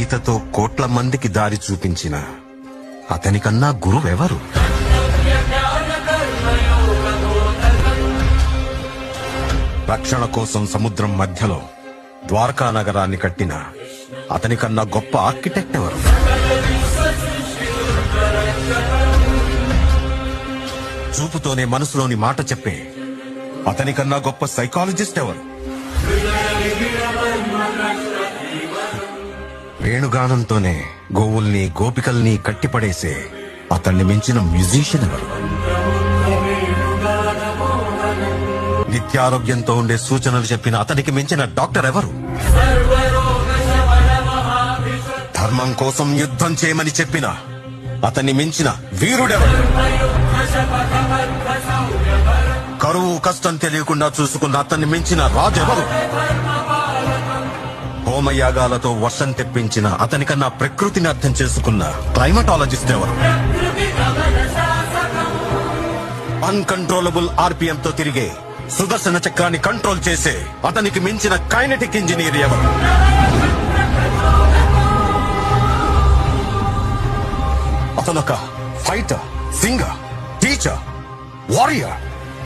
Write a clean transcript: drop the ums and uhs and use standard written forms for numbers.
గీతతో కోట్ల మందికి దారి చూపించిన అతనికన్నా గురువెవరు? రక్షణ కోసం సముద్రం మధ్యలో ద్వారకా నగరాన్ని కట్టిన అతనికన్నా గొప్ప ఆర్కిటెక్ట్ ఎవరు? చూపుతోనే మనసులోని మాట చెప్పే అతనికన్నా గొప్ప సైకాలజిస్ట్ ఎవరు? వేణుగానంతోనే గోవుల్ని గోపికల్ని కట్టిపడేసే అతన్ని మించిన మ్యూజిషియన్ ఎవరు? నిత్యారోగ్యంతో ఉండే సూచనలు చెప్పిన అతనికి మించిన డాక్టర్ ఎవరు? ధర్మం కోసం యుద్ధం చేయమని చెప్పిన అతన్ని మించిన వీరుడెవరు? కరువు కష్టం తెలియకుండా చూసుకున్న అతన్ని మించిన రాజెవరు? హోమయాగాలతో వర్షం తెప్పించిన అతనికన్నా ప్రకృతిని అర్థం చేసుకున్న క్లైమటాలజిస్ట్ ఎవరు? అన్కంట్రోలబుల్ ఆర్పిఎం తో తిరిగే సుదర్శన చక్రాన్ని కంట్రోల్ చేసే అతనికి మించిన కైనెటిక్ ఇంజనీర్ ఎవరు? అతనొక ఫైటర్, సింగర్, టీచర్, వారియర్.